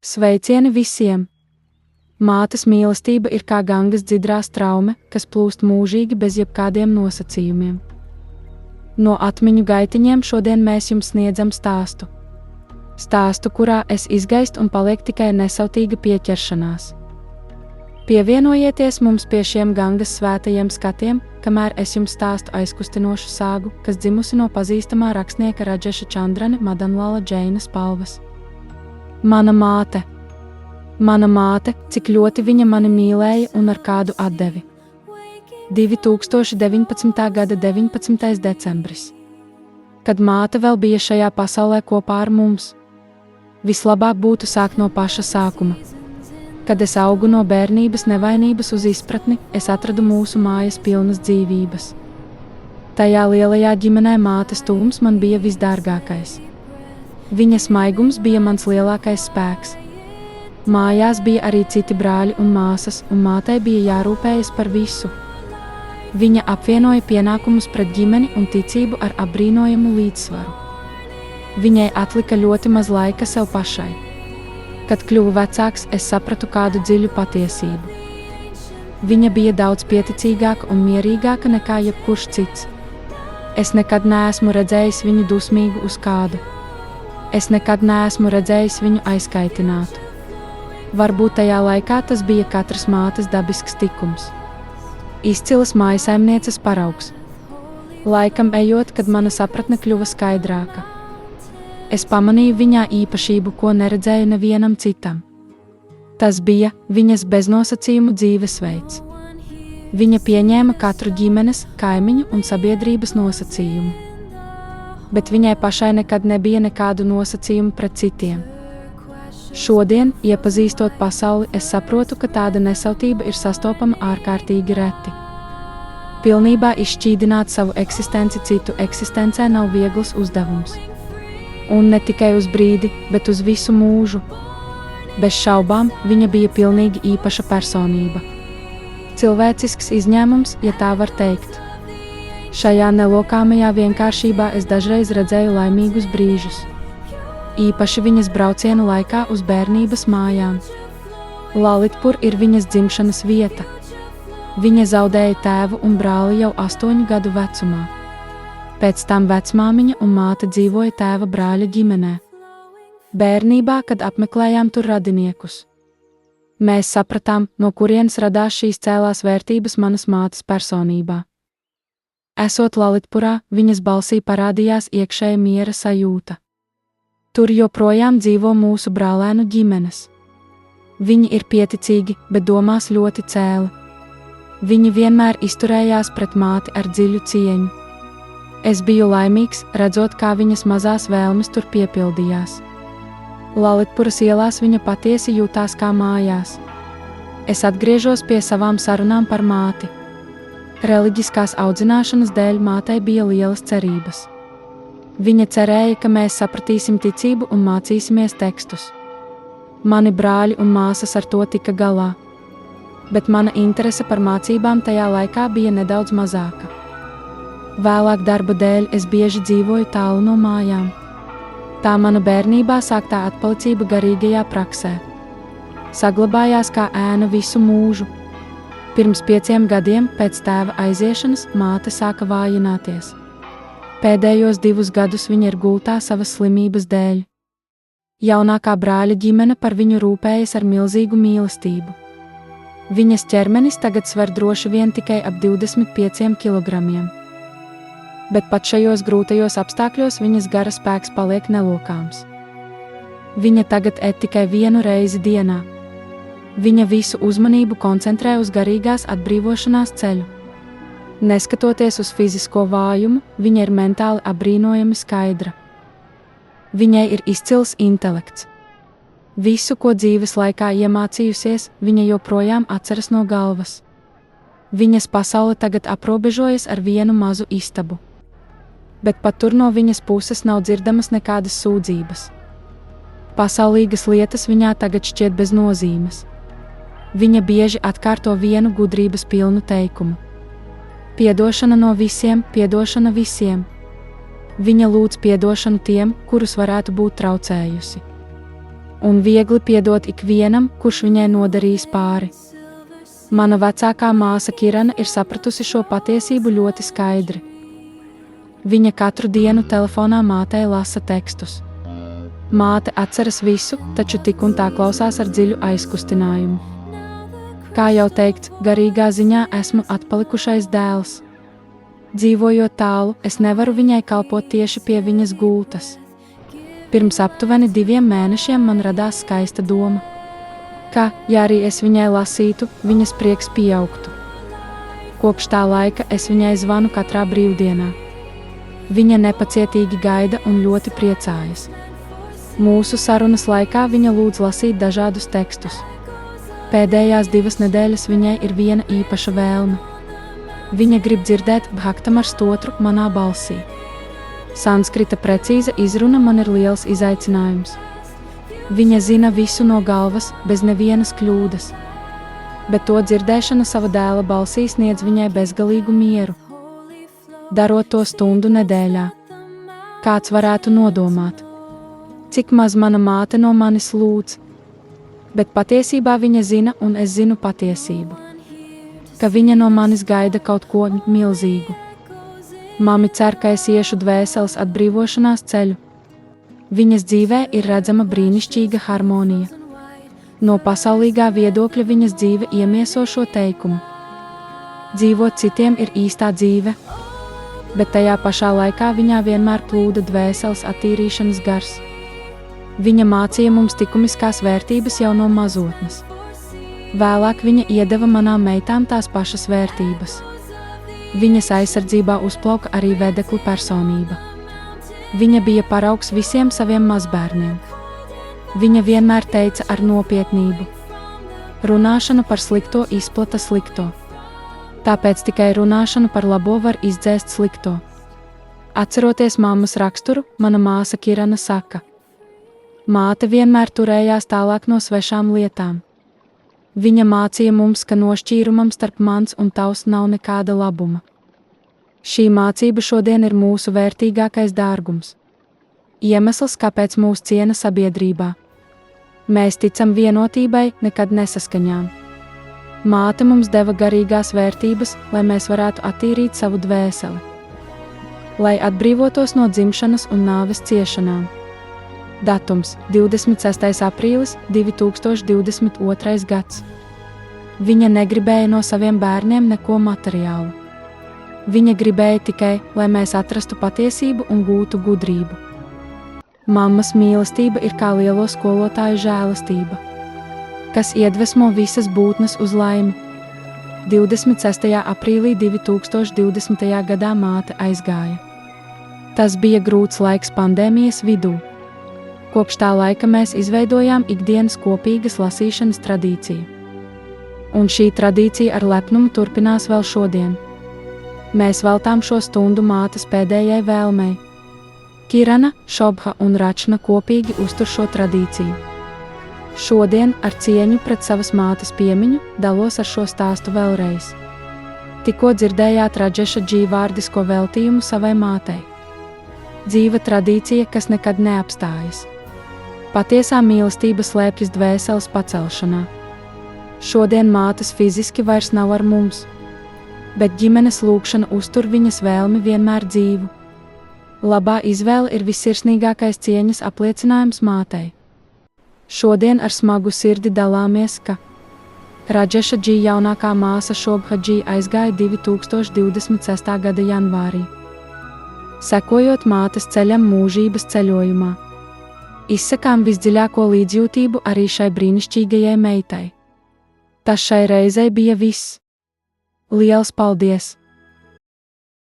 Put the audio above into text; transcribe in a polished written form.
Sveicieni visiem! Mātes mīlestība ir kā Gangas dzidrā straume, kas plūst mūžīgi bez jebkādiem nosacījumiem. No atmiņu gaitiņiem šodien mēs jums sniedzam stāstu. Stāstu, kurā es izgaist un paliek tikai nesautīga pieķeršanās. Pievienojieties mums pie šiem Gangas svētajiem skatiem, kamēr es jums stāstu aizkustinošu sāgu, kas dzimusi no pazīstamā rakstnieka Radžeša Čandrana Madanlala Džeinas palvas. Mana māte, cik ļoti viņa mani mīlēja un ar kādu atdevi. 2019. gada 19. decembris. Kad māte vēl bija šajā pasaulē kopā ar mums. Vislabāk būtu sākt no paša sākuma. Kad es augu no bērnības nevainības uz izpratni, es atradu mūsu mājas pilnas dzīvības. Tajā lielajā ģimenē mātes tuvums man bija visdārgākais. Viņas maigums bija mans lielākais spēks. Mājās bija arī citi brāļi un māsas, un mātei bija jārūpējas par visu. Viņa apvienoja pienākumus pret ģimeni un ticību ar apbrīnojamu līdzsvaru. Viņai atlika ļoti maz laika sev pašai. Kad kļuvu vecāks, es sapratu kādu dziļu patiesību. Viņa bija daudz pieticīgāka un mierīgāka nekā jebkurš cits. Es nekad neesmu redzējis viņu dusmīgu uz kādu. Es nekad neesmu redzējis viņu aizkaitinātu. Varbūt tajā laikā tas bija katras mātes dabisks tikums. Izcilas mājasaimnieces paraugs. Laikam ejot, kad mana sapratne kļuva skaidrāka. Es pamanīju viņā īpašību, ko neredzēju nevienam citam. Tas bija viņas beznosacījumu dzīvesveids. Viņa pieņēma katru ģimenes, kaimiņu un sabiedrības nosacījumu. Bet viņai pašai nekad nebija nekādu nosacījumu pret citiem. Šodien, iepazīstot pasauli, es saprotu, ka tāda nesautība ir sastopama ārkārtīgi reti. Pilnībā izšķīdināt savu eksistenci citu eksistencē nav viegls uzdevums. Un ne tikai uz brīdi, bet uz visu mūžu. Bez šaubām, viņa bija pilnīgi īpaša personība. Cilvēcisks izņēmums, ja tā var teikt. Šajā nelokāmajā vienkāršībā es dažreiz redzēju laimīgus brīžus. Īpaši viņas braucienu laikā uz bērnības mājām. Lalitpur ir viņas dzimšanas vieta. Viņa zaudēja tēvu un brāli jau 8 gadu vecumā. Pēc tam vecmāmiņa un māte dzīvoja tēva brāļa ģimenē. Bērnībā, kad apmeklējām tur radiniekus. Mēs sapratām, no kurienes radās šīs cēlās vērtības manas mātes personībā. Esot Lalitpurā, viņas balsī parādījās iekšēja miera sajūta. Tur joprojām dzīvo mūsu brālēnu ģimenes. Viņi ir pieticīgi, bet domās ļoti cēli. Viņi vienmēr izturējās pret māti ar dziļu cieņu. Es biju laimīgs, redzot, kā viņas mazās vēlmes tur piepildījās. Lalitpuras ielās viņa patiesi jūtās kā mājās. Es atgriežos pie savām sarunām par māti. Reliģiskās audzināšanas dēļ mātei bija lielas cerības. Viņa cerēja, ka mēs sapratīsim ticību un mācīsimies tekstus. Mani brāļi un māsas ar to tika galā. Bet mana interese par mācībām tajā laikā bija nedaudz mazāka. Vēlāk darba dēļ es bieži dzīvoju tālu no mājām. Tā mana bērnībā sāktā atpalicība garīgajā praksē. Saglabājās kā ēna visu mūžu. Pirms 5 gadiem pēc tēva aiziešanas māte sāka vājināties. Pēdējos 2 gadus viņa ir gultā savas slimības dēļ. Jaunākā brāļa ģimene par viņu rūpējas ar milzīgu mīlestību. Viņas ķermenis tagad sver droši vien tikai ap 25 kilogramiem. Bet pat šajos grūtajos apstākļos viņas gara spēks paliek nelokāms. Viņa tagad ēd tikai 1 reizi dienā. Viņa visu uzmanību koncentrē uz garīgās atbrīvošanās ceļu. Neskatoties uz fizisko vājumu, viņa ir mentāli apbrīnojami skaidra. Viņai ir izcils intelekts. Visu, ko dzīves laikā iemācījusies, viņa joprojām atceras no galvas. Viņas pasaule tagad aprobežojas ar 1 mazu istabu. Bet pat tur no viņas puses nav dzirdamas nekādas sūdzības. Pasaulīgas lietas viņā tagad šķiet bez nozīmes. Viņa bieži atkārto 1 gudrības pilnu teikumu. Piedošana no visiem, piedošana visiem. Viņa lūdz piedošanu tiem, kurus varētu būt traucējusi. un viegli piedot ikvienam, kurš viņai nodarījis pāri. Mana vecākā māsa Kirana ir sapratusi šo patiesību ļoti skaidri. Viņa katru dienu telefonā mātei lasa tekstus. Māte atceras visu, taču tik un tā klausās ar dziļu aizkustinājumu. Kā jau teikts, garīgā ziņā esmu atpalikušais dēls. Dzīvojot tālu, es nevaru viņai kalpot tieši pie viņas gultas. Pirms aptuveni 2 mēnešiem man radās skaista doma, ka, ja arī es viņai lasītu, viņas prieks pieaugtu. Kopš tā laika es viņai zvanu katrā brīvdienā. Viņa nepacietīgi gaida un ļoti priecājas. Mūsu sarunas laikā viņa lūdz lasīt dažādus tekstus. Pēdējās 2 nedēļas viņai ir viena īpaša vēlme. Viņa grib dzirdēt Bhaktamar stotru manā balsī. Sanskrita precīza izruna man ir liels izaicinājums. Viņa zina visu no galvas, bez nevienas kļūdas. Bet to dzirdēšana sava dēla balsī sniedz viņai bezgalīgu mieru. Darot to stundu nedēļā. Kāds varētu nodomāt, cik maz mana māte no manis lūdz. Bet patiesībā viņa zina un es zinu patiesību. Ka viņa no manis gaida kaut ko milzīgu. Mami cer, ka es iešu dvēseles atbrīvošanās ceļu. Viņas dzīvē ir redzama brīnišķīga harmonija. No pasaulīgā viedokļa viņas dzīve iemieso šo teikumu. Dzīvot citiem ir īstā dzīve, bet tajā pašā laikā viņā vienmēr plūda dvēseles attīrīšanas gars. Viņa mācīja mums likumiskās vērtības jau no mazotnes. Vēlāk viņa iedeva manām meitām tās pašas vērtības. Viņas aizsardzībā uzplauka arī vedeklu personība. Viņa bija paraugs visiem saviem mazbērniem. Viņa vienmēr teica ar nopietnību: runāšana par slikto izplata slikto. Tāpēc tikai runāšana par labo var izdzēst slikto. Atceroties mammas raksturu, mana māsa Kirana saka: māte vienmēr turējās tālāk no svešām lietām. Viņa mācīja mums, ka nošķīrumam starp mans un tavs nav nekāda labuma. Šī mācība šodien ir mūsu vērtīgākais dārgums. Iemesls, kāpēc mūs ciena sabiedrībā. Mēs ticam vienotībai, nekad nesaskaņām. Māte mums deva garīgās vērtības, lai mēs varētu attīrīt savu dvēseli. Lai atbrīvotos no dzimšanas un nāves ciešanām. Datums 26. aprīlis 2022. gads. Viņa negribēja no saviem bērniem neko materiālu. Viņa gribēja tikai, lai mēs atrastu patiesību un gūtu gudrību. Mammas mīlestība ir kā lielo skolotāju žēlastība, kas iedvesmo visas būtnes uz laimi. 26. aprīlī 2020. gadā māte aizgāja. Tas bija grūts laiks pandēmijas vidū. Kopš tā laika mēs izveidojām ikdienas kopīgas lasīšanas tradīciju. Un šī tradīcija ar lepnumu turpinās vēl šodien. Mēs veltām šo stundu mātes pēdējai vēlmei. Kirana, Šobha un Račna kopīgi uztur šo tradīciju. Šodien, ar cieņu pret savas mātes piemiņu, dalos ar šo stāstu vēlreiz. Tikko dzirdējāt Raješa Džī vārdisko veltījumu savai mātei. Dzīva tradīcija, kas nekad neapstājas. Patiesā mīlestība slēpjas dvēseles pacelšanā. Šodien mātes fiziski vairs nav ar mums, bet ģimenes lūgšana uztur viņas vēlmi vienmēr dzīvu. Labā izvēle ir vissirsnīgākais cieņas apliecinājums mātei. Šodien ar smagu sirdi dalāmies, ka Raješa Džī jaunākā māsa Šobha Džī aizgāja 2026. gada janvārī. Sekojot mātes ceļam mūžības ceļojumā. Izsakām visdziļāko līdzjūtību arī šai brīnišķīgajai meitai. Tas šai reizei bija viss. Liels paldies!